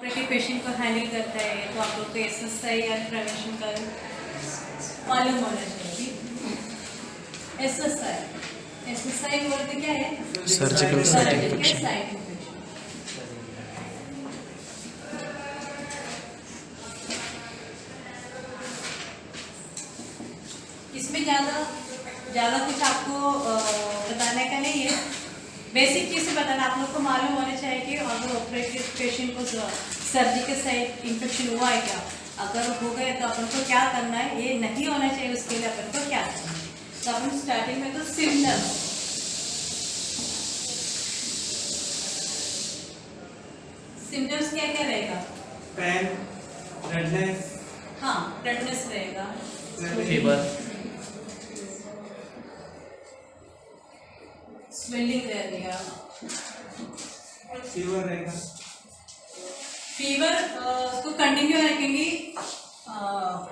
Operative patient को handle करता है तो आप लोग को एसएसआई या प्रिवेंशन का मालूम होना चाहिए। एसएसआई बोलते क्या है? Surgical site infection. Site infection. इसमें ज़्यादा कुछ आपको बताने का नहीं है, बेसिक चीज़ें बताना। आप लोग को मालूम होना चाहिए कि अगर ऑपरेटिव पेशेंट को सर्जिकल साइट इन्फेक्शन हुआ है क्या, अगर हो गए तो अपन को क्या करना है, ये नहीं होना चाहिए, उसके लिए अपन को क्या करना है। तो अपन स्टार्टिंग में तो सिम्टम्स क्या क्या रहेगा? पेन, रेडनेस, हाँ रेडनेस रहेगा, फीवर, स्वेलिंग रहेगा, फीवर रहेगा। फीवर उसको कंटिन्यू रखेंगे।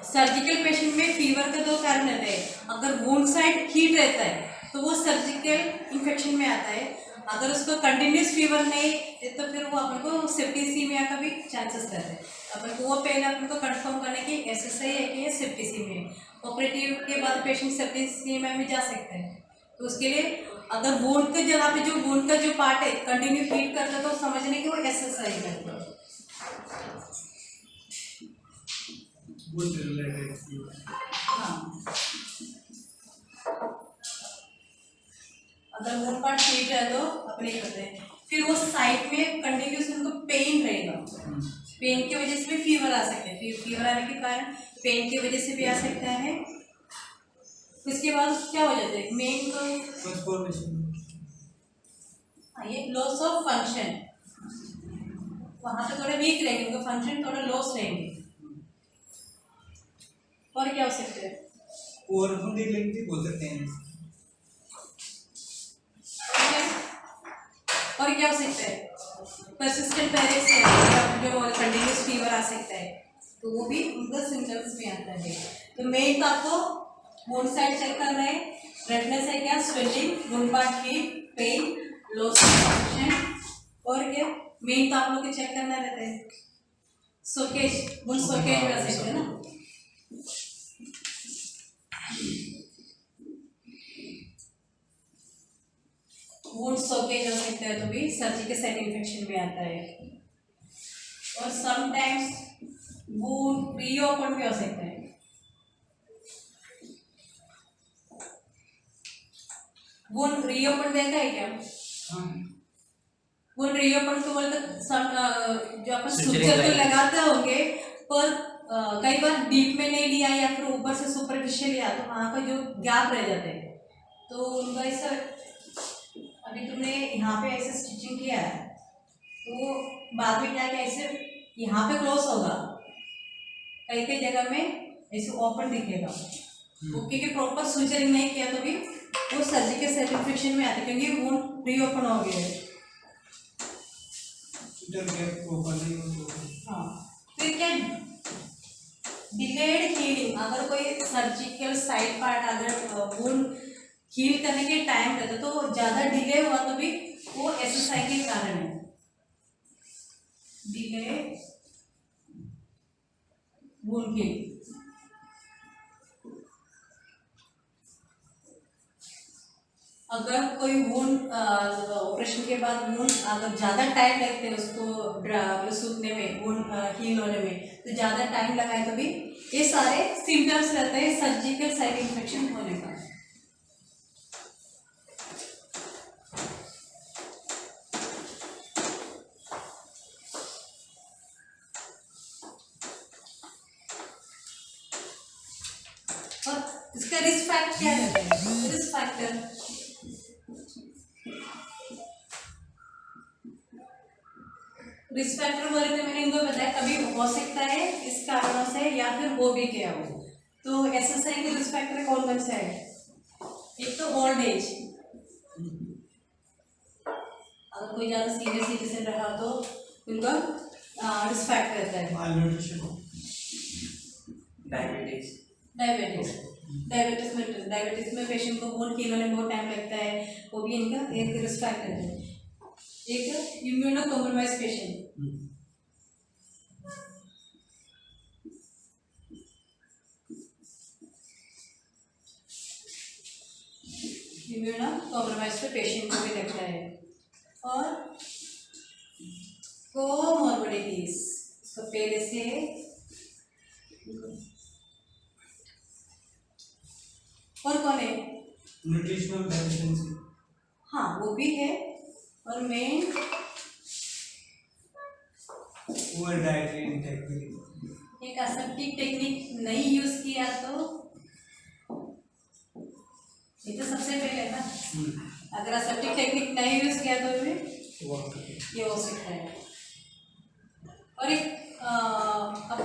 सर्जिकल पेशेंट में फीवर का दो कारण रहते हैं। अगर वुंड साइड हीट रहता है तो वो सर्जिकल इन्फेक्शन में आता है। अगर उसको कंटिन्यूस फीवर नहीं तो फिर वो अपन को सेप्टिसीमिया का भी चांसेस रहते हैं। अपन को वो पहले अपन को कंफर्म करना कि एसएसआई है कि ये सेप्टिसीमिया। ऑपरेटिव के बाद पेशेंट सेप्टिसीमिया में जा सकता है। तो उसके लिए अगर वुंड के जगह पे जो वुंड का जो पार्ट है कंटिन्यू हीट करता है तो समझने कि वो एसएसआई है। हाँ, अगर वुंड पार्ट हीट है तो अपने करते हैं। फिर वो साइड में कंटिन्यूस उनको पेन रहेगा, पेन की वजह से भी फीवर आ सकता है। फीवर आने के कारण पेन की वजह से भी आ सकता है। उसके बाद क्या हो जाता है मेन तो ये लॉस ऑफ फंक्शन, वहाँ पे थोड़े वीक रहेंगे, उनका फंक्शन थोड़ा लॉस रहेंगे। और क्या हो सकता है? बोल सकते हैं। और क्या हो सकता है? परसिस्टेंट पैरेक्स है, जो कंटिन्यूस फीवर आ सकता है, तो वो भी उनका सिम्टम्स में आता है। तो मेन तो आपको वुंड साइड चेक करना है, रेडनेस है क्या, swelling, wound part heat, pain, loss of function. और क्या मेन तो आप लोग को चेक करना रहता है सोकेज, वुंड सोकेज भी आ सकते हैं ना। वुंड सोकेज हो सकता है तो भी सर्जिकल साइट इन्फेक्शन में आता है। और समटाइम्स वुंड रीओपन भी हो सकता है। वुंड रीओपन देखा है क्या? वुंड रीओपन तो बोलते जो अपन सुचर तो लगाते होंगे, पर कई बार डीप में नहीं लिया या फिर ऊपर से सुपरफिशियल लिया तो वहाँ का जो गैप रह जाता है। तो उनका ऐसा अभी तुमने यहाँ पे ऐसे स्टिचिंग किया है तो बाद में क्या क्या ऐसे यहाँ पे क्लोज होगा, कई कई जगह में ऐसे ओपन दिखेगा। ओके के प्रॉपर सुचरिंग नहीं किया तो भी वो सर्जिकल साइट इन्फेक्शन में आते हैं, क्योंकि वुंड रीओपन हो गया है। हाँ, फिर क्या डिलेड हीलिंग, अगर कोई सर्जिकल साइड पार्ट अगर वुंड हील करने के टाइम रहता तो ज़्यादा डिले हुआ तो भी वो एसएसआई के कारण है। डिले वुंड हील, अगर कोई वुंड ऑपरेशन के बाद वुंड अगर ज़्यादा टाइम लगते हैं उसको सूखने में, वुंड हील होने में, तो ज़्यादा टाइम लगाए तो भी ये सारे सिम्टम्स रहते हैं सर्जिकल साइट इन्फेक्शन होने का। और इसका रिस्क फैक्टर क्या रहता है? रिस्क फैक्टर बोले तो मैंने इनको बताया कभी हो सकता है इस कारणों से या फिर हो भी गया हो। तो एसएसआई के रिस्क फैक्टर कौन कौन से है? एक तो ओल्ड एज, अगर कोई ज़्यादा सीनियर सिटीजन रहा तो उनका रिस्क फैक्टर रहता है। डायबिटीज में पेशेंट को वुंड हील होने में बहुत टाइम लगता है, वो भी इनका एक रिस्क फैक्टर है। एक immuno compromise patient, immuno compromise पे पेशेंट को भी लगता है। और कोमॉर्बिडिटीज, इसको पहले से और कौन है? न्यूट्रिशनल डेफिशिएंसी, हाँ वो भी है। और मेन पुअर डाइटरी इंटेक। एक एसेप्टिक टेक्निक नहीं यूज किया तो ये तो सबसे पहले ना, अगर एसेप्टिक टेक्निक नहीं यूज किया तो भी ये हो सकता है। और एक अब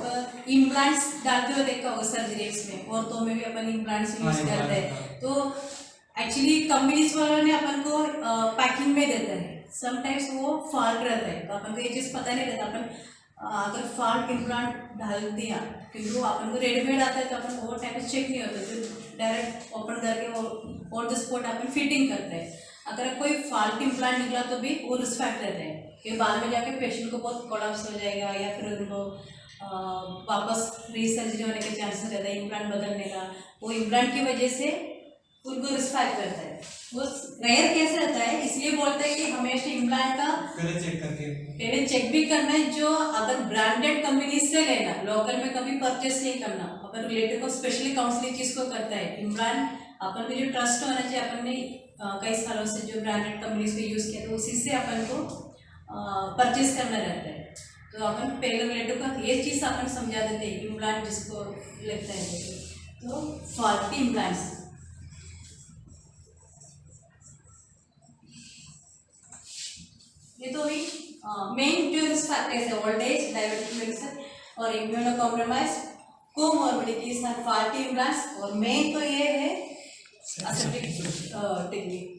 इम्प्लांट्स डालते हुए देखा होगा सर्जरीज में, औरतों में भी अपन इम्प्लांट्स यूज करते हैं। तो एक्चुअली कंपनीज वालों ने अपन को पैकिंग में देता है, समटाइम्स वो फॉल्ट रहता है, तो अपन को ये चीज़ पता नहीं रहता। अपन अगर फॉल्ट इम्प्लांट डाल दिया, क्योंकि वो अपन को रेडीमेड आता है तो अपन वो टाइप चेक नहीं होता, तो डायरेक्ट ओपन करके वो on the spot upon fitting करते हैं। अगर कोई फॉल्ट इम्प्लांट निकला तो भी वो रिस्क फैक्टर रहता है कि बाद में जाके पेशेंट को बहुत कोलैप्स हो जाएगा, या फिर उनको वापस रीसर्जरी होने के चांसेस रहता है इम्प्लांट बदलने का। वो इम्प्लांट की वजह से उनको रिस्क फैक्टर रहता है, वो रेयर केस रहता है। इसलिए बोलते हैं कि हमेशा इम्प्लांट का पहले चेक भी करना है। जो अगर ब्रांडेड कंपनी से लेना, लोकल में कभी परचेस नहीं करना। अपन रिलेटिव को स्पेशली काउंसलिंग चीज़ को करता है। इम्प्लांट अपन को जो ट्रस्ट होना चाहिए, अपन ने कई सालों से जो ब्रांडेड कंपनीज को यूज़ किया, तो उसी से अपन को परचेस करना रहता है। तो अपन पहले रिलेटिव का ये चीज़ अपन समझा देते हैं, इम्प्लांट जिसको लगता है तो फॉल्टी इम्प्लांट्स। ये तो भी मेन जो रिस्क फैक्टर्स है, ओल्ड एज, डायबिटिक मेडिसिन और इम्यूनो कॉम्प्रोमाइज, कोमॉर्बिडिटीज और फॉल्टी इम्प्लांट्स। और मेन तो ये है एसेप्टिक टेक्निक।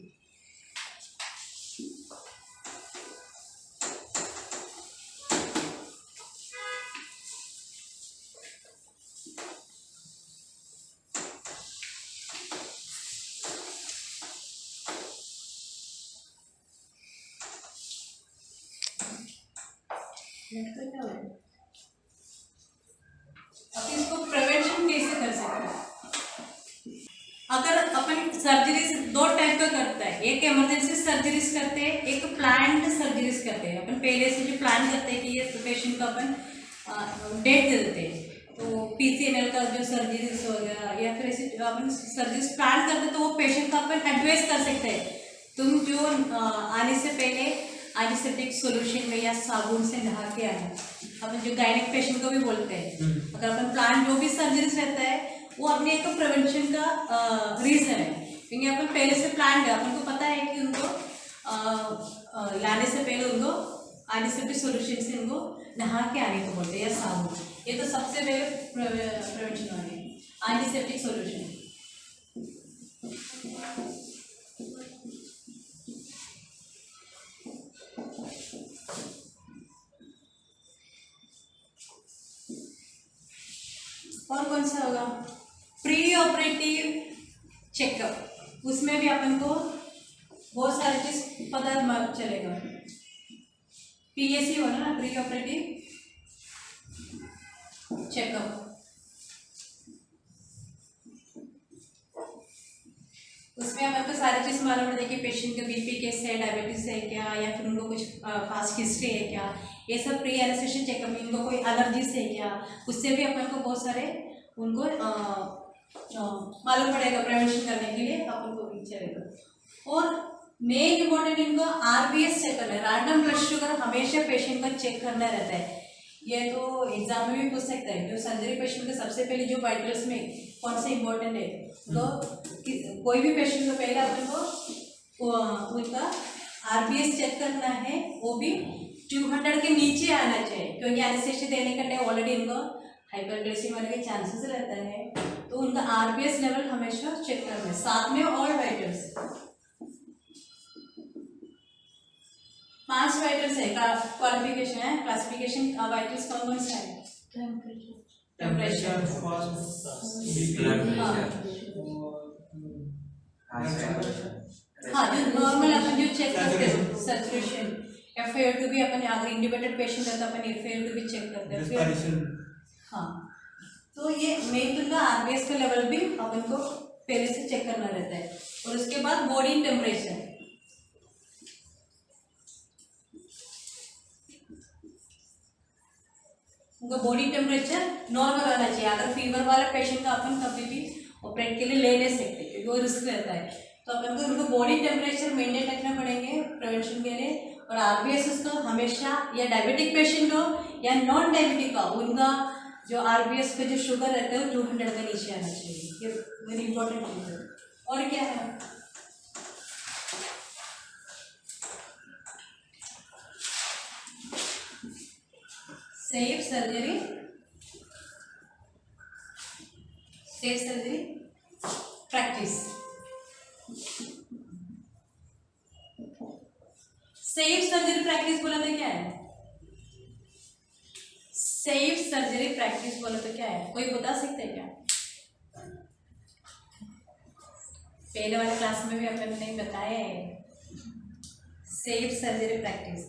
अब इसको प्रिवेंशन कैसे कर सकते हैं? अगर अपन सर्जरीज दो टाइप का करता है, एक इमरजेंसी सर्जरीज करते हैं, एक प्लान्ड सर्जरीज करते हैं। अपन पहले से जो प्लान करते हैं कि ये पेशेंट को अपन डेट दे देते हैं, तो PCNL का जो सर्जरीज हो गया या फिर ऐसे अपन सर्जरीज प्लान करते हैं, तो वो पेशेंट का अपन एडवाइस कर सकते हैं, तुम जो आने से पहले एंटीसेप्टिक सॉल्यूशन में या साबुन से नहा के आना। अपन जो गायनिक पेशेंट को भी बोलते हैं, अगर अपन प्लान जो भी सर्जरीज रहता है वो अपने एक प्रिवेंशन का रीजन है, क्योंकि अपन पहले से प्लान है। अपन को पता है कि उनको लाने से पहले उनको एंटीसेप्टिक सॉल्यूशन से उनको नहा के आने को बोलते हैं, या साबुन। ये तो सबसे पहले प्रिवेंशन है, एंटीसेप्टिक सॉल्यूशन। और कौन सा होगा? प्री ऑपरेटिव चेकअप, उसमें भी अपन को बहुत सारी चीज पता चलेगा। PAC होना ना, प्री ऑपरेटिव चेकअप। उसमें अपन को सारी चीज़ मालूम पड़ती है कि पेशेंट का BP कैसे है, डायबिटीज है क्या, या फिर उनको कुछ फास्ट हिस्ट्री है क्या। ये सब प्री एनेस्थेसिया चेकअप में उनको कोई एलर्जीज है क्या, उससे भी अपन को बहुत सारे उनको मालूम पड़ेगा। प्रिवेंशन करने के लिए अपन को भी चलेगा। और मेन इम्पोर्टेंट इनको RBS चेक करना है, रैंडम ब्लड शुगर हमेशा पेशेंट का चेक करना रहता है। ये तो एग्जाम में भी पूछ सकता है, जो सर्जरी पेशेंट के सबसे पहले जो वाइटल्स में कौन सा इम्पोर्टेंट है, तो कोई भी पेशेंट को पहले अपन को उनका RBS चेक करना है, वो भी 200 के नीचे आना चाहिए, क्योंकि एनेस्थेसिया देने का टाइम ऑलरेडी इनको हाइपरग्लाइसेमिया होने के चांसेस रहता है। तो उनका RBS लेवल हमेशा चेक करना है, साथ में ऑल वाइटल्स। 5 वाइटल्स है, क्वालिफिकेशन है, क्लासिफिकेशन वाइटल्स कौन कौन से है? टेम्परेचर, हाँ जो नॉर्मल अपन जो चेक करते हैं, सैचुरेशन, FiO2 भी अपन अगर इंडिकेटेड पेशेंट है तो अपन FiO2 भी चेक करते हैं। हाँ, तो ये मेन उनका RBS का लेवल भी अपन को पहले से चेक करना रहता है। और उसके बाद बॉडी टेम्परेचर, उनका बॉडी टेम्परेचर नॉर्मल रहना चाहिए। अगर फीवर वाला पेशेंट का अपन कभी भी ऑपरेट के लिए ले नहीं सकते क्योंकि वो रिस्क रहता है, तो अपन को उनको बॉडी टेम्परेचर मेंटेन रखना पड़ेंगे प्रिवेंशन के लिए। और आरबीएस उसको हमेशा, या डायबिटिक पेशेंट हो या नॉन डायबिटिक हो, उनका जो आरबीएस का जो शुगर रहता है वो 200 के नीचे आना चाहिए। ये वेरी इंपॉर्टेंट चीज़ है। और क्या है, safe surgery practice. Safe surgery practice बोला तो क्या है? सेफ सर्जरी प्रैक्टिस बोला तो क्या है, कोई बता सकते हैं क्या? पहले वाले क्लास में भी अपन ने बताया है। Safe surgery practice,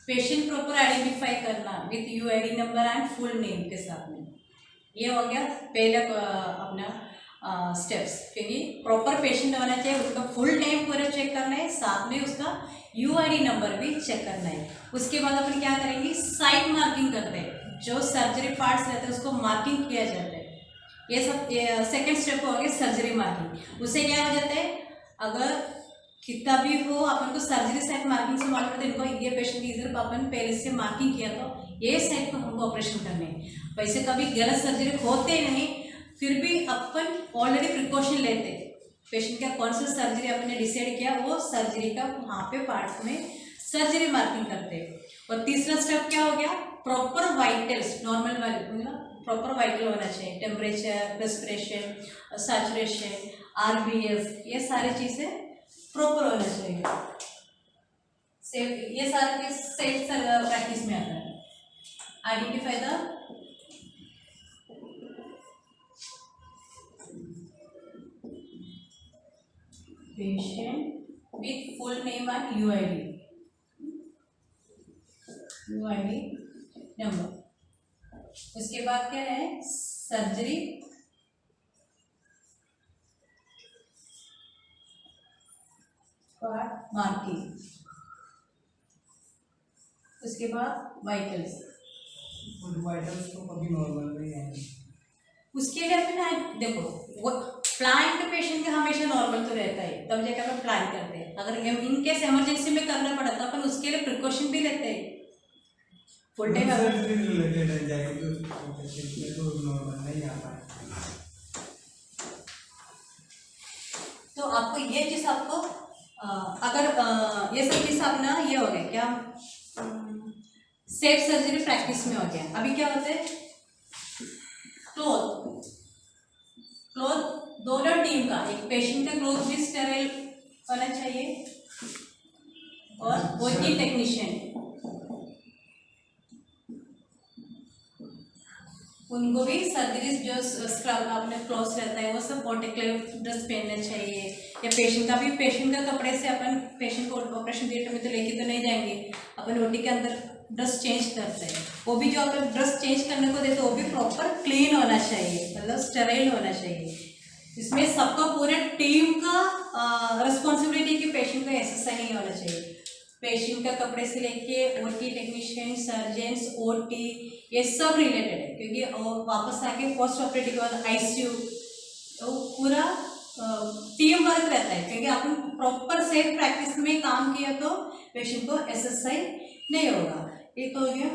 patient proper identify करना with UID number and full name के साथ में। ये हो गया पहला अपना स्टेप्स, क्योंकि प्रॉपर पेशेंट होना चाहिए, उसका फुल नेम पूरा चेक करना है, साथ में उसका यूआईडी नंबर भी चेक करना है। उसके बाद अपन क्या करेंगे, साइट मार्किंग करते हैं, जो सर्जरी पार्ट्स रहते हैं उसको मार्किंग किया जाता है। ये सब सेकेंड स्टेप हो गया सर्जरी मार्किंग। उससे क्या हो जाता है, अगर कितना भी हो अपन को सर्जरी साइट मार्किंग से मालूम पड़ता है इनको ये पेशेंट इधर अपन पहले से मार्किंग किया तो ये साइट को हमको ऑपरेशन करने है। वैसे कभी गलत सर्जरी होते नहीं, फिर भी अपन ऑलरेडी प्रिकॉशन लेते हैं, पेशेंट का कौन सा सर्जरी अपन ने डिसाइड किया वो सर्जरी का वहाँ पे पार्ट्स में सर्जरी मार्किंग करते हैं। और तीसरा स्टेप क्या हो गया, प्रॉपर वाइटल्स, नॉर्मल मतलब प्रॉपर वाइटल होना चाहिए, टेम्परेचर, रेस्पिरेशन, सैचुरेशन, आरबीएस, ये सारी चीज़ें प्रॉपर होना चाहिए। सेफ, ये सारा चीज सेफ प्रैक्टिस में आता है। Identify the patient with full name and UID number. उसके बाद क्या है, सर्जरी मार्किंग। उसके बाद वाइटल्स, और वाइटल्स तो कभी नॉर्मल नहीं है। उसके लिए अपन देखो वो प्लान के पेशेंट का हमेशा नॉर्मल तो रहता है, तब जाकर अपन प्लान करते हैं। अगर इन केस इमरजेंसी में करना पड़ा तो अपन उसके लिए प्रिकॉशन भी लेते हैं। फुल टाइम रिलेटेड है जाएगी तो नॉर्मल नहीं आता है। तो आपको ये चीज़ आपको अगर ये सब चीज़ अपना ये हो गया क्या, सेफ सर्जरी प्रैक्टिस में हो गया। अभी क्या होता है, क्लोथ दोनों टीम का, एक पेशेंट का क्लोथ भी स्टेराइल होना चाहिए और ओटी टेक्नीशियन उनको भी सर्जरी जो स्क्रब अपने क्लोथ रहता है वो सब प्रोटेक्टिव ड्रेस पहनना चाहिए। या पेशेंट का भी, पेशेंट का कपड़े से अपन पेशेंट को ऑपरेशन थिएटर में तो लेके तो नहीं जाएंगे, अपन ओटी के अंदर ड्रेस चेंज करते हैं, वो भी जो अपन ड्रेस चेंज करने को देते वो भी प्रॉपर क्लीन होना चाहिए, मतलब स्टेराइल होना चाहिए। इसमें सबका पूरे टीम का रिस्पॉन्सिबिलिटी कि पेशेंट का ऐसा नहीं होना चाहिए। पेशेंट का कपड़े से लेके ओटी टेक्नीशियन, सर्जन्स, ओटी, ये सब रिलेटेड है, क्योंकि वापस आके पोस्ट ऑपरेटिव के बाद आईसीयू, तो पूरा टीम वर्क रहता है। क्योंकि अपन प्रॉपर सेफ प्रैक्टिस में काम किया तो पेशेंट को एसएसआई नहीं होगा। ये तो हो गया।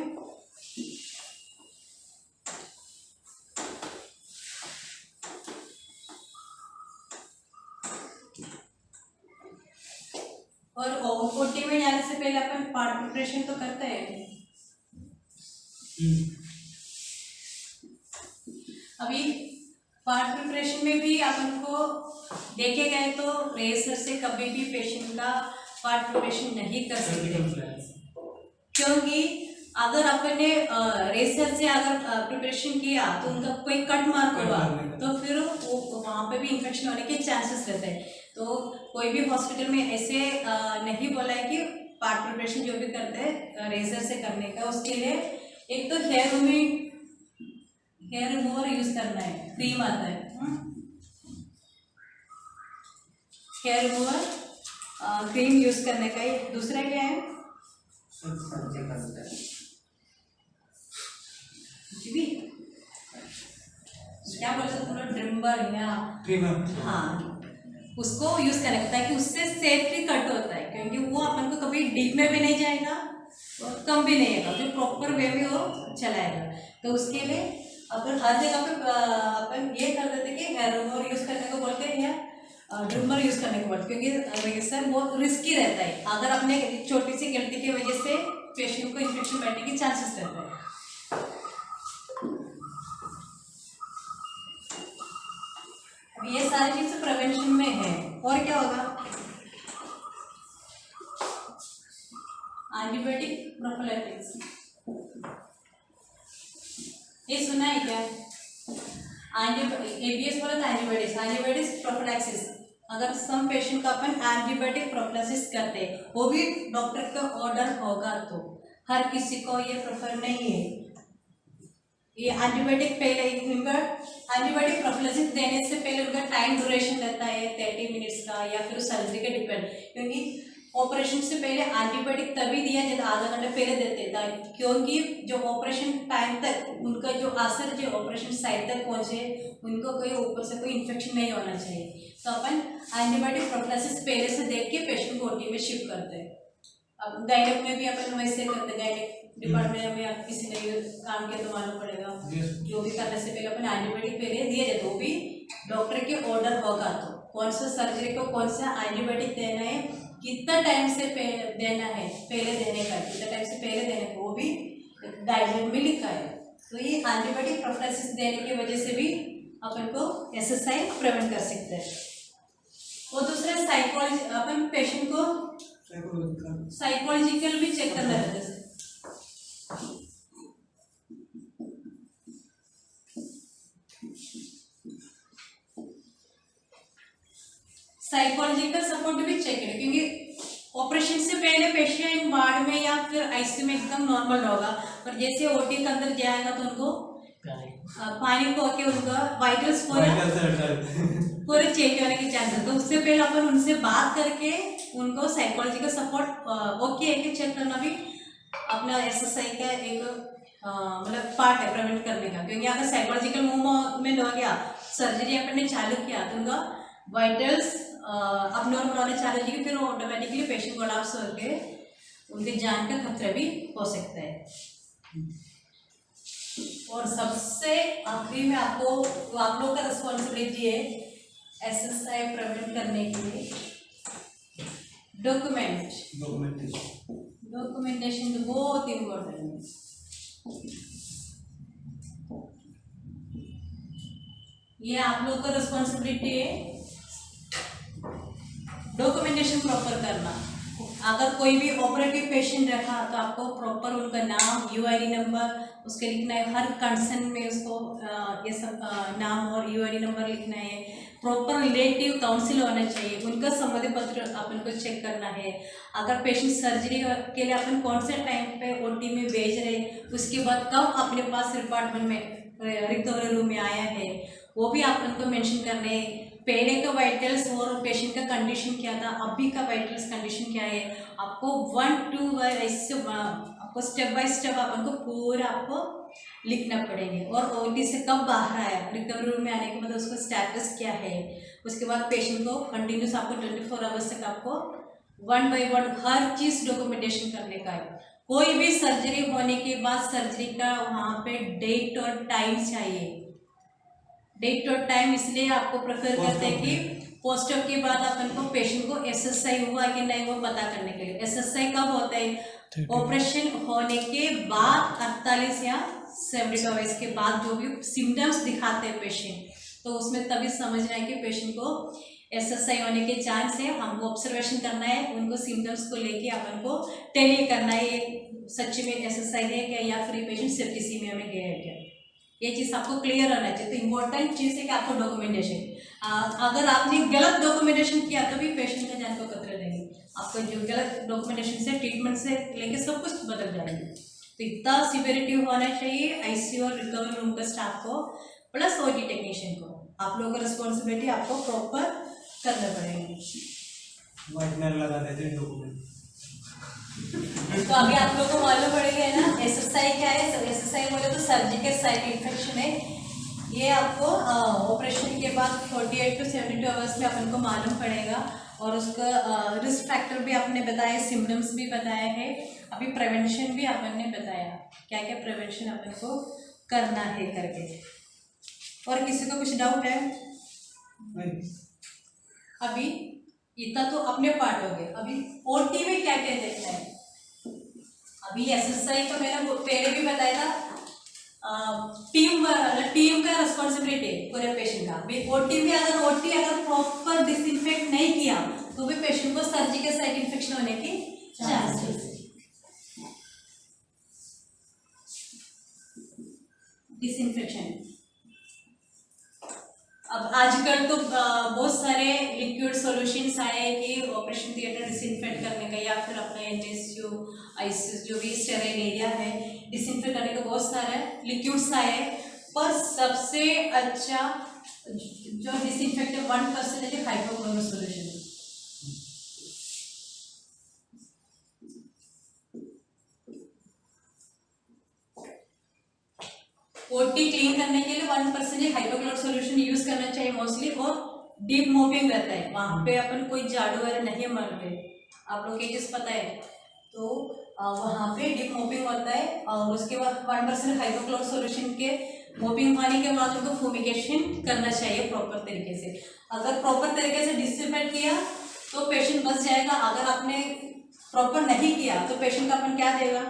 और ओटी में जाने से पहले अपन पार्ट प्रिपरेशन तो करते हैं। अभी पार्ट प्रिपरेशन में भी अपन को देखे गए तो रेसर से कभी भी पेशेंट का पार्ट प्रिपरेशन नहीं कर सकते, क्योंकि अगर अपन ने रेसर से अगर प्रिपरेशन किया तो उनका कोई कट मार्क हुआ तो फिर वो वहाँ पे भी इन्फेक्शन होने के चांसेस रहते हैं। तो कोई भी हॉस्पिटल में ऐसे नहीं बोला है कि पार्ट प्रिपरेशन जो भी करते हैं रेजर से करने का, उसके लिए एक तो हेयर रिमूवर यूज करना है, क्रीम आता है, हेयर रिमूवर क्रीम यूज़ करने का है। दूसरा क्या है जी क्या बोलते हैं थोड़ा ड्रिमर या ट्रिमर, हाँ उसको यूज़ करने का ताकि उससे सेफली कट होता है, क्योंकि वो अपन को कभी डीप में भी नहीं जाएगा और कम भी नहीं आएगा, जो प्रॉपर वे में वो चलाएगा। तो उसके लिए अपन हर जगह पे अपन ये कर देते कि हेयर रिमूवर यूज़ करने को बोलते हैं या ड्रिमर यूज़ करने को बोलते हैं, क्योंकि सर बहुत रिस्की रहता है। अगर अपने छोटी सी गलती की वजह से पेशेंट को इन्फेक्शन बैठने के चांसेस रहता है। ये सारी चीज़ प्रिवेंशन में है। और क्या होगा, एंटीबायोटिक प्रोफिलैक्सिस, ये सुना है क्या? एबीएस बोला था एंटीबायोटिक्स प्रोफिलैक्सिस। अगर सम पेशेंट का अपन एंटीबायोटिक प्रोफिलैक्सिस करते हैं, वो भी डॉक्टर का ऑर्डर होगा, तो हर किसी को ये प्रेफर नहीं है। ये एंटीबायोटिक पहले एंटीबायोटिक प्रोफिलैक्सिस देने से पहले उनका टाइम ड्यूरेशन रहता है 30 मिनट्स का या फिर सर्जरी का डिपेंड, क्योंकि ऑपरेशन से पहले एंटीबायोटिक तभी दिया जब आधा घंटा पहले देते थे, क्योंकि जो ऑपरेशन टाइम तक उनका जो असर जो ऑपरेशन साइड तक पहुंचे, उनको कोई ऊपर से कोई इन्फेक्शन नहीं होना चाहिए। तो अपन एंटीबायोटिक प्रोफिलैक्सिस पहले से देख के पेशेंट को ओटी में शिफ्ट करते हैं। अब गायनेक में भी अपन वैसे करते हैं, गायनेक डिपार्टमेंट में आप किसी ने काम किया तो मालूम पड़ेगा। जो भी करने से पहले अपन एंटीबायोटिक पहले दिए जाते, वो भी डॉक्टर के ऑर्डर होगा, तो कौन सा सर्जरी को कौन सा एंटीबायोटिक देना है, कितना टाइम से देना है, पहले देने का कितना टाइम से पहले देने का, वो भी गाइडलाइन में लिखा है। तो ये एंटीबायोटिक प्रोफिलैक्सिस देने की वजह से भी अपन को SSI प्रिवेंट कर सकते हैं। और दूसरा साइकोलॉजी, अपन पेशेंट को साइकोलॉजिकल भी चेक करना रहता है। साइकोलॉजिकल सपोर्ट भी चेक करें, क्योंकि ऑपरेशन से पहले पेशेंट वार्ड में या फिर आईसीयू में एकदम नॉर्मल होगा, पर जैसे ओटी के अंदर जाएगा तो उनको पैनिक होके उनका वाइटल्स पूरे चेंज होने के चांसेस। तो उससे पहले अपन उनसे बात करके उनको साइकोलॉजिकल सपोर्ट ओके है कि चेक करना भी अपना SSI का एक मतलब पार्ट है प्रिवेंट करने का। क्योंकि अगर साइकोलॉजिकल मूवमेंट हो गया, सर्जरी अपन ने चालू किया, तो उनका वाइटल्स अब नॉर्मल होने चालू हो जाएगी, फिर ऑटोमेटिकली पेशेंट कोलैप्स होके उनके जान का खतरा भी हो सकता है। और सबसे आखिरी में आप लोग का रिस्पॉन्सिबिलिटी है SSI प्रिवेंट करने के लिए डॉक्यूमेंटेशन तो बहुत इम्पोर्टेंट है। ये आप लोग का रिस्पॉन्सिबिलिटी है डॉक्यूमेंटेशन प्रॉपर करना। अगर कोई भी ऑपरेटिव पेशेंट रखा तो आपको प्रॉपर उनका नाम, UID नंबर उसके लिखना है, हर कंसर्न में उसको ये सब नाम और UID नंबर लिखना है। प्रॉपर रिलेटिव काउंसिल होना चाहिए, उनका सम्मति पत्र अपन को चेक करना है। अगर पेशेंट सर्जरी के लिए अपन कौन से टाइम पे OT में भेज रहे, उसके बाद कब अपने पास डिपार्टमेंट में रिकवरी रूम में आया है, वो भी आप उनको मेंशन करने हैं। पहले का वाइटल्स और पेशेंट का कंडीशन क्या था, अभी का वाइटल्स कंडीशन क्या है, आपको 1 2 ऐसे आपको स्टेप बाय स्टेप आपको पूरा आपको लिखना पड़ेगा। और OT से कब बाहर आया, रिकवरी रूम में आने के बाद उसका स्टेटस क्या है, उसके बाद पेशेंट को कंटिन्यूस आपको 24 आवर्स तक आपको 1 by 1 हर चीज़ डॉक्यूमेंटेशन करने का है। कोई भी सर्जरी होने के बाद सर्जरी का वहाँ पे डेट और टाइम चाहिए। डेट और टाइम इसलिए आपको प्रेफर करते हैं कि पोस्ट ऑप के बाद अपन को पेशेंट को SSI हुआ कि नहीं वो पता करने के लिए। SSI कब होता है, ऑपरेशन होने के बाद 48 या 72 आवर्स के बाद जो भी सिम्टम्स दिखाते हैं पेशेंट, तो उसमें तभी समझना है कि पेशेंट को SSI होने के चांस है। हमको ऑब्जर्वेशन करना है, उनको सिम्टम्स को लेके अपन को टेली करना है सच्ची में SSI है क्या या फिर पेशेंट सेप्टिसीमिया में गया है क्या, ये चीज़ आपको क्लियर होना चाहिए। तो इम्पोर्टेंट चीज़ है कि आपको डॉक्यूमेंटेशन, अगर आपने गलत डॉक्यूमेंटेशन किया तो भी पेशेंट का जान को खतरा नहीं। आपको जो गलत डॉक्यूमेंटेशन से ट्रीटमेंट से लेके सब कुछ बदल जाएंगे। तो इतना सिवियरिटी होना चाहिए ICU और रिकवरी रूम का स्टाफ को प्लस OT टेक्नीशियन को। आप लोगों का रिस्पॉन्सिबिलिटी आपको प्रॉपर करने पड़ेंगे। वाइटनर लगा देते हैं डॉक्यूमेंट। तो अभी आप लोग को मालूम पड़ेगा ना SSI क्या है। SSI बोले तो सर्जिकल साइट इन्फेक्शन है। ये आपको ऑपरेशन के बाद 48 to 72 आवर्स में अपन को मालूम पड़ेगा। और उसका रिस्क फैक्टर भी आपने बताया, सिम्टम्स भी बताए हैं, अभी प्रिवेंशन भी अपन ने बताया क्या क्या प्रिवेंशन अपन को करना है करके। और किसी को कुछ डाउट है? नहीं, अभी इतना तो अपने पार्ट हो गए। अभी OT में क्या क्या देखना है? अभी SSI तो मैंने पहले भी बताया था, टीम का रिस्पॉन्सिबिलिटी पूरे पेशेंट का। अभी OT में अगर प्रॉपर डिसइंफेक्ट नहीं किया तो भी पेशेंट को सर्जिकल साइट इन्फेक्शन होने की चांसेस है। डिसइंफेक्शन अब आजकल तो बहुत सारे लिक्विड सॉल्यूशंस आए हैं कि ऑपरेशन थिएटर डिसइंफेक्ट करने का, या फिर अपना NSU ICU जो भी स्टेराइल एरिया है डिसइंफेक्ट करने का बहुत सारे लिक्विड्स आए हैं। पर सबसे अच्छा जो डिसइंफेक्ट 1% है हाइपोक्लोराइड सॉल्यूशन। OT क्लीन करने के लिए 1% हाइपोक्लोराइड सॉल्यूशन यूज करना चाहिए मोस्टली। और डीप मोपिंग रहता है, वहाँ पे अपन कोई झाड़ू वगैरह नहीं मारते, आप लोग ये चीज़ पता है। तो वहाँ पे डीप मोपिंग होता है और उसके बाद 1% हाइपोक्लोराइड सॉल्यूशन के मोपिंग पानी के बाद उनको फूमिगेशन करना चाहिए प्रॉपर तरीके से। अगर प्रॉपर तरीके से डिसइंफेक्ट किया तो पेशेंट बच जाएगा। अगर आपने प्रॉपर नहीं किया तो पेशेंट का अपन क्या देगा?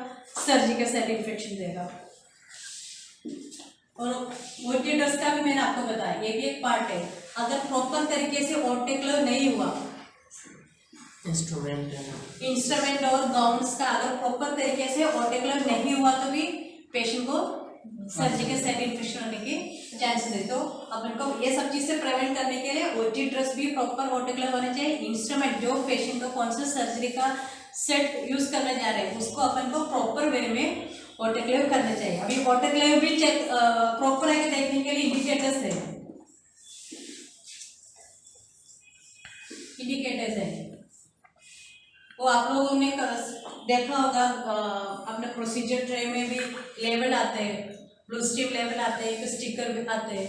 सर्जिकल साइट इन्फेक्शन देगा। और OT ड्रेस का भी मैंने आपको बताया, ये भी एक पार्ट है। अगर प्रॉपर तरीके से ऑटोक्लेव नहीं हुआ, इंस्ट्रूमेंट और गाउन्स का अगर प्रॉपर तरीके से ऑटोक्लेव नहीं हुआ तो भी पेशेंट को सर्जिकल साइट इन्फेक्शन होने की चांसेस है। तो अपन को ये सब चीज़ से प्रिवेंट करने के लिए OT ड्रेस भी प्रॉपर ऑटोक्लेव होना चाहिए। इंस्ट्रूमेंट जो पेशेंट का कौन सा सर्जरी का सेट यूज करने जा रहे हैं उसको अपन को प्रॉपर वे में ऑटोक्लेव करना चाहिए। अभी ऑटोक्लेव भी चेक प्रॉपर है कि देखने के लिए इंडिकेटर्स है, वो आप लोगों ने देखा होगा। अपने प्रोसीजर ट्रे में भी लेवल आते हैं, ब्लू स्ट्रिप लेवल आते हैं, एक स्टिकर भी आते हैं।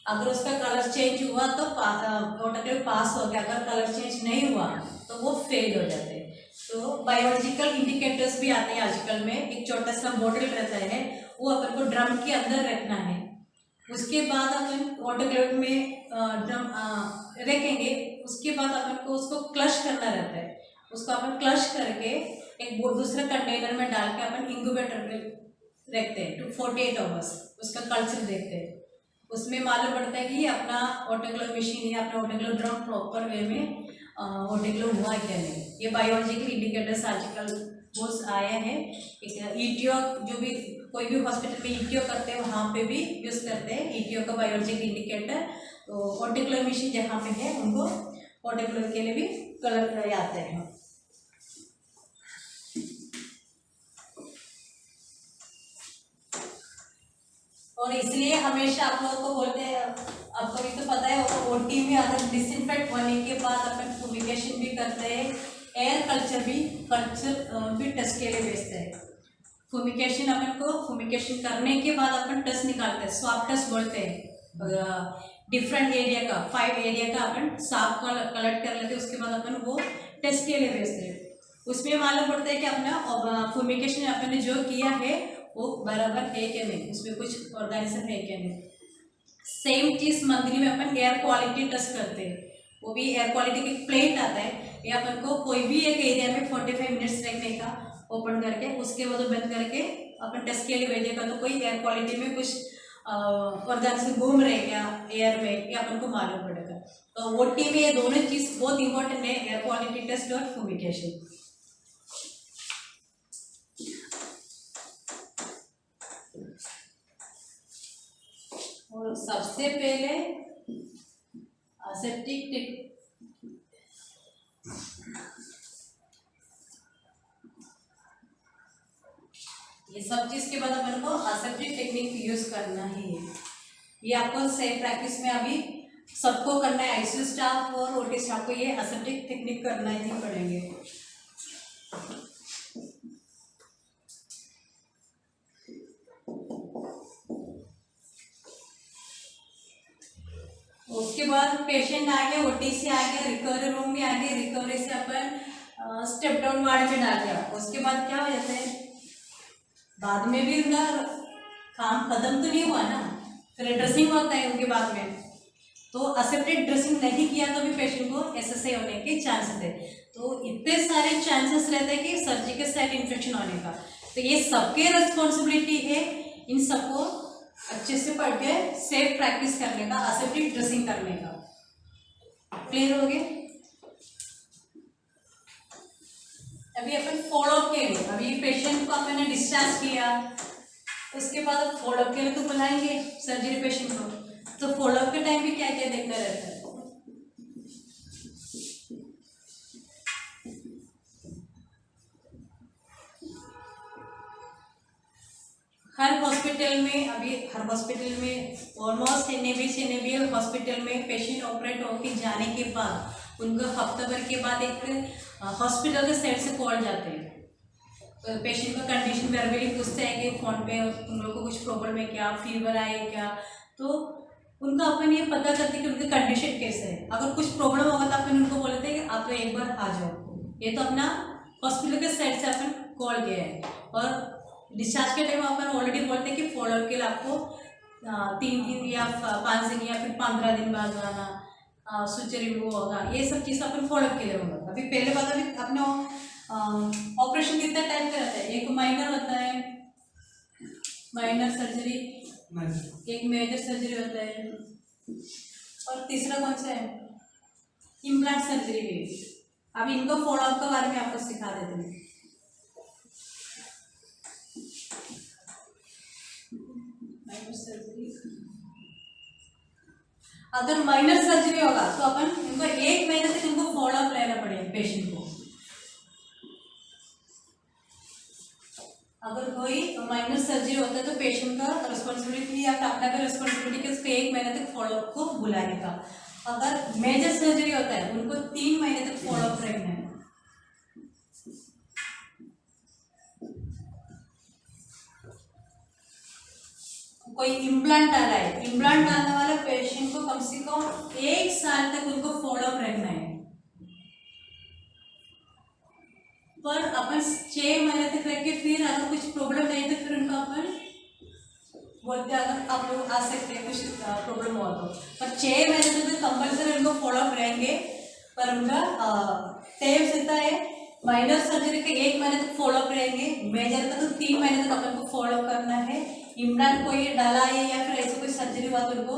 अगर उसका कलर चेंज हुआ तो ऑटोक्लेव पास हो गया, अगर कलर चेंज नहीं हुआ तो वो फेल हो जाते हैं। तो बायोलॉजिकल इंडिकेटर्स भी आते हैं आजकल में। एक छोटा सा बॉटल रहता है, वो अपन को ड्रम के अंदर रखना है। उसके बाद अपन ऑटोक्लेव में ड्रम रखेंगे। उसके बाद अपन को उसको क्लश करना रहता है। उसको अपन क्लश करके एक दूसरे कंटेनर में डाल के अपन इंक्यूबेटर में रखते हैं to 48 आवर्स। उसका कल्चर देखते हैं, उसमें मालूम पड़ता है कि अपना ऑटोक्लेव मशीन या अपना ऑटोक्लेव ड्रम प्रॉपर वे में ऑटोक्लेव हुआ क्या नहीं। ये बायोलॉजिकल इंडिकेटर्स आजकल बहुत आए हैं। एक ETO जो भी कोई भी हॉस्पिटल में ETO करते हैं वहाँ पे भी यूज़ करते हैं ETO का बायोलॉजिकल इंडिकेटर। तो ऑटोक्लेव मशीन जहाँ पे है उनको ऑटोक्लेव के लिए भी कलर आते हैं। और इसलिए हमेशा आप लोगों को बोलते हैं, आपको भी तो पता है, OT में अगर डिसइंफेक्ट होने के बाद अपन फूमिगेशन भी करते हैं, एयर कल्चर भी टेस्ट के लिए भेजते हैं। फूमिगेशन अपन को फूमिगेशन करने के बाद अपन टेस्ट निकालते हैं, स्वाब टेस्ट बोलते हैं। डिफरेंट एरिया का 5 एरिया का अपन स्वाब कलेक्ट कर लेते हैं। उसके बाद अपन वो टेस्ट के लिए भेजते हैं। उसमें मालूम पड़ता है कि अपना फूमिगेशन अपन ने जो किया है वो बराबर है क्या नहीं, उसमें कुछ ऑर्गेनिज्म है क्या नहीं। सेम चीज़ मंथली में अपन एयर क्वालिटी टेस्ट करते हैं। वो भी एयर क्वालिटी की प्लेट आता है, ये अपन को कोई भी एक एरिया में 45 मिनट्स रखने का, ओपन करके उसके बाद बंद करके अपन टेस्ट के लिए भेजेगा। तो कोई एयर क्वालिटी में कुछ ऑर्गेनिज्म घूम रहे क्या एयर में, ये अपन को मालूम पड़ेगा। तो OT में ये दोनों चीज़ बहुत इंपॉर्टेंट है, एयर क्वालिटी टेस्ट और फूमिगेशन। और सबसे पहले एसेप्टिक ये सब चीज के बाद अपन को एसेप्टिक टेक्निक यूज करना ही है। ये आपको सेफ प्रैक्टिस में अभी सबको करना है, आईसीयू स्टाफ और ओटी स्टाफ को ये एसेप्टिक टेक्निक करना ही पड़ेंगे। उसके बाद पेशेंट आ गया, ओटी से आ गया, रिकवरी रूम में आ गया, रिकवरी से अपन स्टेप डाउन वार्ड में डाल दिया। उसके बाद क्या हो जाता है, बाद में भी उनका काम खत्म तो नहीं हुआ ना, फिर ड्रेसिंग होता है उनके बाद में। तो एसेप्टेड ड्रेसिंग नहीं किया तो भी पेशेंट को एसएसआई होने के चांसेस है। तो इतने सारे चांसेस रहते हैं कि सर्जिकल साइट इन्फेक्शन होने का। तो ये सबके रिस्पॉन्सिबिलिटी है इन सबको अच्छे से पढ़ के सेफ प्रैक्टिस करने का, एसेप्टिक ड्रेसिंग करने का। क्लियर हो गया? अभी अपन फॉलोअप के लिए, अभी पेशेंट को अपन ने डिस्चार्ज किया, उसके बाद फॉलोअप के लिए तो बुलाएंगे सर्जरी पेशेंट को। तो फॉलोअप के टाइम भी क्या क्या देखना रहता है। हर हॉस्पिटल में, अभी हर हॉस्पिटल में ऑलमोस्ट एनएबीएल हॉस्पिटल में पेशेंट ऑपरेट होकर जाने के बाद उनको हफ्ते भर के बाद एक हॉस्पिटल के साइड से कॉल जाते हैं। तो पेशेंट का कंडीशन वर्बली पूछते हैं कि फ़ोन पे उन लोगों को कुछ प्रॉब्लम है क्या, फीवर आए क्या, तो उनका अपन ये पता करते हैं कि उनकी कंडीशन कैसे है। अगर कुछ प्रॉब्लम होगा तो अपन उनको बोलते हैं कि आप तो एक बार आ जाओ। ये तो अपना हॉस्पिटल के साइड से अपन कॉल किया है। और डिस्चार्ज के टाइम अपन ऑलरेडी बोलते हैं कि फॉलोअप के लिए आपको 3 दिन या 5 दिन या फिर 15 दिन बाद आना, सुचर रिव्यू होगा, ये सब चीज़ अपन फॉलोअप के लिए होगा। अभी पहले बात अभी अपने ऑपरेशन कितना टाइम का रहता है, एक माइनर होता है, माइनर सर्जरी, एक मेजर सर्जरी होता है, और तीसरा कौन सा है, इम्प्लांट सर्जरी भी। अभी इनको फॉलोअप के बारे में आपको सिखा देते हैं। अगर माइनर सर्जरी होगा तो अपन इनको 1 महीने तक इनको फॉलोअप लेना पड़ेगा पेशेंट को। अगर कोई माइनर सर्जरी होता है तो पेशेंट का रिस्पॉन्सिबिलिटी या अपना का रिस्पॉन्सिबिलिटी कि उसको 1 महीने तक फॉलोअप को बुलाने का। अगर मेजर सर्जरी होता है उनको 3 महीने तक फॉलोअप रखना है। कोई इम्प्लांट डाला है, इम्प्लांट डालने वाले पेशेंट को कम से कम 1 साल तक उनको फॉलोअप रखना है। पर अपन 6 महीने तक रख के फिर अगर कुछ प्रॉब्लम नहीं तो फिर उनको अपन बोलते हैं अगर आप लोग आ सकते हैं कुछ प्रॉब्लम हुआ तो। पर 6 महीने तक तो कंपल्सरी उनको फॉलोअप रहेंगे। पर उनका टाइम रहता है, माइनर सर्जरी के 1 महीने तक फॉलोअप रहेंगे, मेजर का तो 3 महीने तक अपन को फॉलोअप करना है। इम्प्लांट कोई डाला है या फिर ऐसे कोई सर्जरी हुआ तो उनको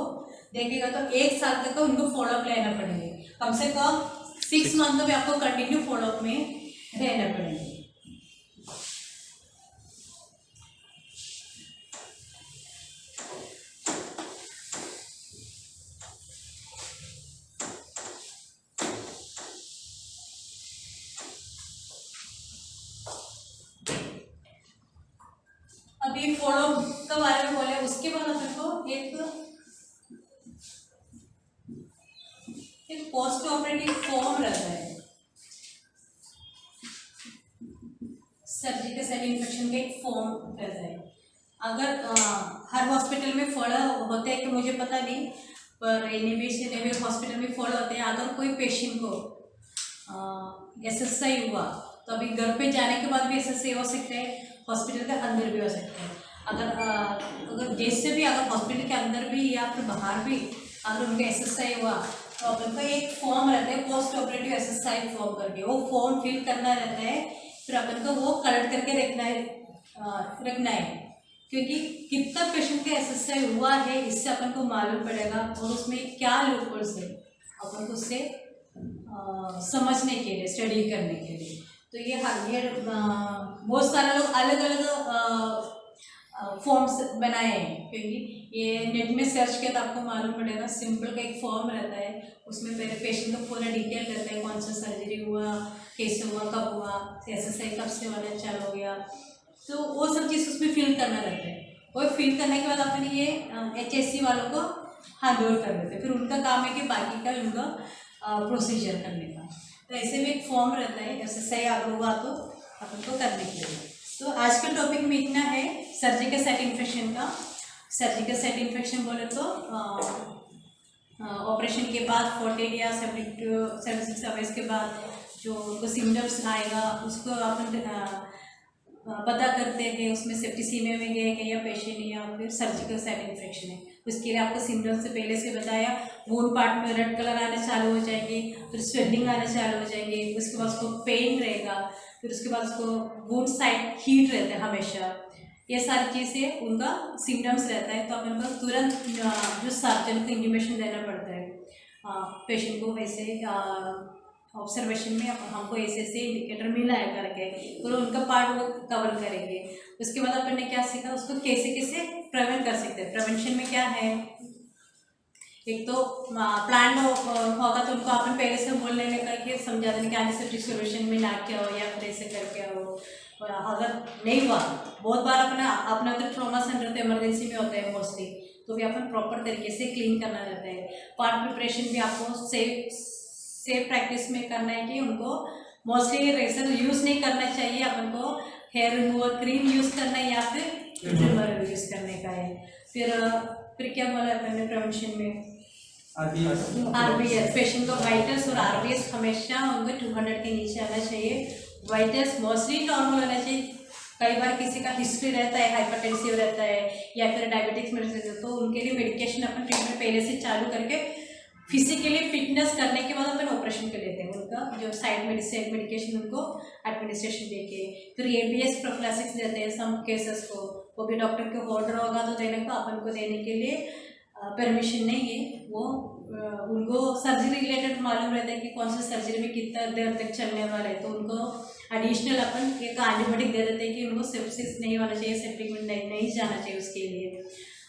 देखेगा तो 1 साल तक का उनको फॉलोअप लेना पड़ेगा। कम से कम 6 मंथ तो भी आपको कंटिन्यू फॉलोअप में रहना पड़ेगा। अभी फॉलोअप के बारे में बोले, उसके बाद अपन को एक पोस्ट ऑपरेटिव फॉर्म रहता है। सर्जिकल साइट इन्फेक्शन का एक फॉर्म रहता है। अगर हर हॉस्पिटल में फॉलो होते हैं कि मुझे पता नहीं, पर एनएबीएल हॉस्पिटल में फॉलो होते हैं। अगर कोई पेशेंट को एसएसआई हुआ तो अभी घर पे जाने के बाद भी एसएसआई हो सकते हैं, हॉस्पिटल के अंदर भी हो सकते हैं। अगर जैसे भी अगर हॉस्पिटल के अंदर भी या फिर बाहर भी अगर उनका एसएसआई हुआ तो अपन का एक फॉर्म रहता है पोस्ट ऑपरेटिव एसएसआई फॉर्म करके, वो फॉर्म फिल करना रहता है। फिर अपन को वो कलेक्ट करके रखना है क्योंकि कितना पेशेंट का एसएसआई हुआ है इससे अपन को मालूम पड़ेगा और उसमें क्या लूपहोल्स है अपन को उससे समझने के लिए, स्टडी करने के लिए। तो ये बहुत सारे लोग अलग अलग फॉर्म्स बनाए हैं क्योंकि ये नेट में सर्च किया तो आपको मालूम पड़ेगा। सिंपल का एक फॉर्म रहता है, उसमें पहले पेशेंट का पूरा डिटेल रहता है, कौन सा सर्जरी हुआ, कैसे हुआ, कब हुआ, एसएसआई कब से होना चालू हो गया, तो वो सब चीज़ उसमें फिल करना रहता है। वो फिल करने के बाद अपन ये एचएससी वालों को हैंड ओवर कर देते हैं। फिर उनका काम है कि बाकी का उनका प्रोसीजर करने का। तो ऐसे में एक फॉर्म रहता है, जैसे सही आप हुआ तो अपन को करने के लिए। तो आज के टॉपिक में इतना है सर्जिकल साइट इन्फेक्शन का। सर्जिकल साइट इन्फेक्शन बोले तो ऑपरेशन के बाद 48 या 76 आवर्स के बाद जो उनको सिम्टम्स आएगा उसको अपन पता करते हैं उसमें सेप्टिसीमिया में गए हैं या पेशेंट या फिर सर्जिकल साइट इन्फेक्शन है। उसके लिए आपको सिम्टम्स से पहले से बताया, वूंड पार्ट में रेड कलर आने चालू हो जाएंगे, फिर स्वेलिंग आने चालू हो जाएंगे, उसके बाद उसको पेन रहेगा, फिर उसके बाद उसको वूंड साइड हीट रहता है हमेशा। ये सारी चीज़ें उनका सिम्टम्स रहता है। तो अपन को तुरंत जो सर्जन को इंटीमेशन देना पड़ता है पेशेंट को, वैसे ऑब्जर्वेशन में हमको ऐसे इंडिकेटर मिला है करके, तो उनका पार्ट वो कवर करेंगे। उसके बाद अपन ने क्या सीखा, उसको कैसे कैसे प्रिवेंट कर सकते हैं। प्रिवेंशन में क्या है, एक तो प्लान होगा तो उनको अपन पहले से बोल लेने करके समझा देने कि एंटीसेप्टिक सॉल्यूशन में ना क्या हो या फिर ऐसे करके हो। अगर नहीं हुआ, बहुत बार अपना तो ट्रॉमा सेंटर तो इमरजेंसी में होता है मोस्टली, तो भी अपन प्रॉपर तरीके से क्लीन करना रहता है। पार्ट प्रिपरेशन भी आपको सेफ प्रैक्टिस में करना है कि उनको मोस्टली रेजर यूज़ नहीं करना चाहिए, अपन को हेयर रिमूवर क्रीम यूज़ करना है या फिर ट्रिमर यूज़ करने का है। फिर क्या बोला अपन ने प्रिवेंशन में, आरबीएस पेशेंट को वाइटल्स और आरबीएस हमेशा उनको 200 के नीचे आना चाहिए। वाइटल्स मोस्टली नॉर्मल होना चाहिए। कई बार किसी का हिस्ट्री रहता है, हाइपरटेंसिव रहता है या फिर डायबिटिक्स मेडिसिन, तो उनके लिए मेडिकेशन अपन ट्रीटमेंट पहले से चालू करके फिजिकली फिटनेस करने के बाद अपन ऑपरेशन कर लेते हैं। उनका जो साइड मेडिकेशन उनको एडमिनिस्ट्रेशन देके, फिर एबीएस प्रोफिलैक्सिस देते हैं सम केसेस को, वो भी डॉक्टर के ऑर्डर होगा तो देने का, अपन को देने के लिए परमिशन नहीं है। वो उनको सर्जरी रिलेटेड मालूम रहता है कि कौन सी सर्जरी में कितना देर तक चलने वाला है, तो उनको एडिशनल अपन एक एंटीबायोटिक दे देते हैं कि उनको सेप्सिस नहीं होना चाहिए, सेप्टिक में नहीं जाना चाहिए उसके लिए।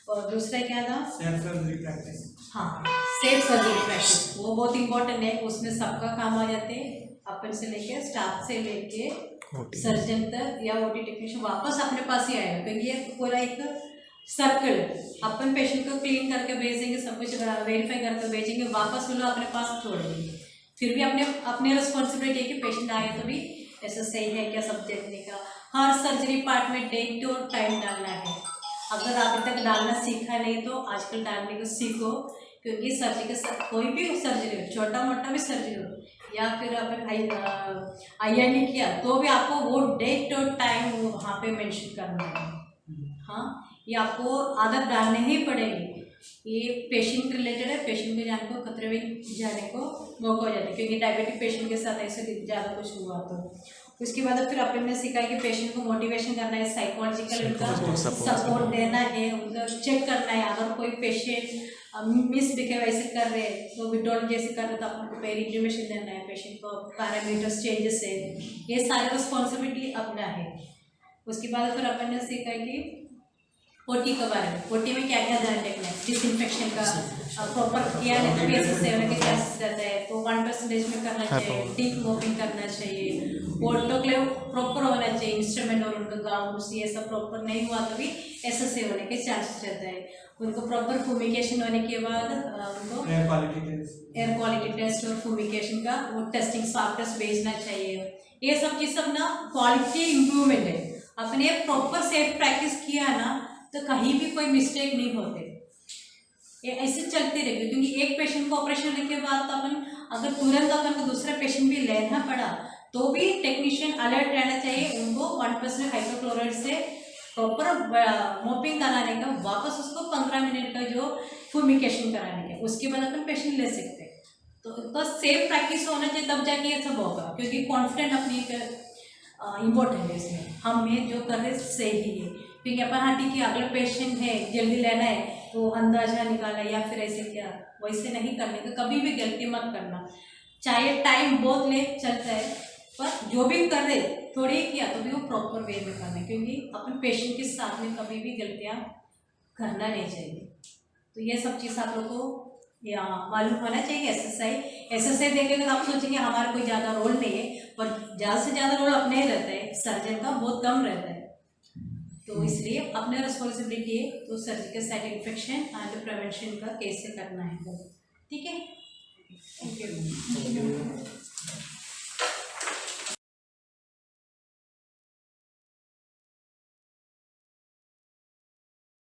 और दूसरा क्या था, सेफ सर्जरी प्रैक्टिस। हाँ, सेफ सर्जरी प्रैक्टिस वो बहुत इंपॉर्टेंट है। उसमें सबका काम आ जाते हैं, अपन से लेके स्टाफ से लेके सर्जन तक या ओटी टेक्नीशियन वापस अपने पास ही आएगा, क्योंकि ये पूरा एक सर्कल। अपन पेशेंट को क्लीन करके भेजेंगे, सब कुछ वेरीफाई करके भेजेंगे, वापस वो लोग अपने पास छोड़ेंगे। फिर भी अपने रिस्पॉन्सिबिलिटी है कि पेशेंट आए तो भी ऐसा सही है क्या सब देखने का। हर सर्जरी पार्ट में डेट और टाइम डालना है। अगर अभी तक डालना सीखा नहीं तो आजकल डालने को सीखो, क्योंकि सर्जरी का कोई भी सर्जरी हो, छोटा मोटा भी सर्जरी हो या फिर अपन आईएनडी किया तो भी आपको वो डेट और टाइम वहाँ पे मेंशन करना है। हाँ, ये आपको आदत डालने ही पड़ेगी। ये पेशेंट रिलेटेड है, पेशेंट को जाने को खतरे में जाने को मौका हो जाता है, क्योंकि डायबिटिक पेशेंट के साथ ऐसे ज़्यादा कुछ हुआ तो। उसके बाद फिर अपन ने सीखा कि पेशेंट को मोटिवेशन करना है, साइकोलॉजिकल उनका सपोर्ट देना है, उनका चेक करना है। अगर कोई पेशेंट मिसबिहेव ऐसे कर रहे हैं तो विड्रॉल जैसे कर रहे तो अपन को पहले इंटीमेशन देना है, पेशेंट को पैरामीटर्स चेंजेस है, ये सारे रिस्पॉन्सिबिलिटी अपना है। उसके बाद फिर अपन ने सीखा कि ओटी के बारे में, ओटी में क्या क्या ध्यान रखना है, डिसइंफेक्शन का प्रॉपर किया है तो कैसे सेवन के चांसेस रहता है, तो 1% में करना चाहिए, डीप मोपिंग करना चाहिए, ऑटोक्लेव प्रॉपर होना चाहिए, इंस्ट्रूमेंट और उनका गाउन्स ये सब प्रॉपर नहीं हुआ तो भी ऐसा से होने के चांसेस रहता है। उनको प्रॉपर फूमिगेशन होने के बाद उनको एयर क्वालिटी टेस्ट और फूमिगेशन का वो टेस्टिंग स्वाब टेस्ट भेजना चाहिए। ये सब चीज़ सब ना क्वालिटी इम्प्रूवमेंट है। अपने प्रॉपर सेफ प्रैक्टिस किया ना तो कहीं भी कोई मिस्टेक नहीं होते, ये ऐसे चलते रहेंगे। क्योंकि एक पेशेंट को ऑपरेशन होने के बाद अपन अगर तुरंत अपन को दूसरा पेशेंट भी लेना पड़ा तो भी टेक्नीशियन अलर्ट रहना चाहिए। उनको 1% हाइड्रोक्लोराइड से प्रॉपर मोपिंग कराने का, वापस उसको 15 मिनट का जो फूमिगेशन कराने का, उसके बाद अपन पेशेंट ले सकते हैं। तो सेफ प्रैक्टिस होना चाहिए, तब जाके ये सब होगा। क्योंकि कॉन्फिडेंट अपनी इम्पोर्टेंट है इसमें, हमें जो कर रहे सही है। क्योंकि अपन हाँ ठीक है अगला पेशेंट है जल्दी लेना है तो अंदाजा निकाला या फिर ऐसे क्या, वैसे नहीं करने का, कभी भी गलती मत करना। चाहे टाइम बहुत ले चलता है, पर जो भी कर रहे थोड़ी किया तो भी वो प्रॉपर वे में करना है, क्योंकि अपन पेशेंट के साथ में कभी भी गलतियाँ करना नहीं चाहिए। तो ये सब चीज़ आप लोग को या मालूम होना चाहिए। एसएसआई देखेंगे तो आप सोचेंगे हमारा कोई ज़्यादा रोल नहीं है, पर ज़्यादा से ज़्यादा रोल अपने ही रहता है, सर्जन का बहुत कम रहता है। तो इसलिए अपना रिस्पॉन्सिबिलिटी है, तो surgical site infection and prevention का कैसे करना है, ठीक है। Thank you.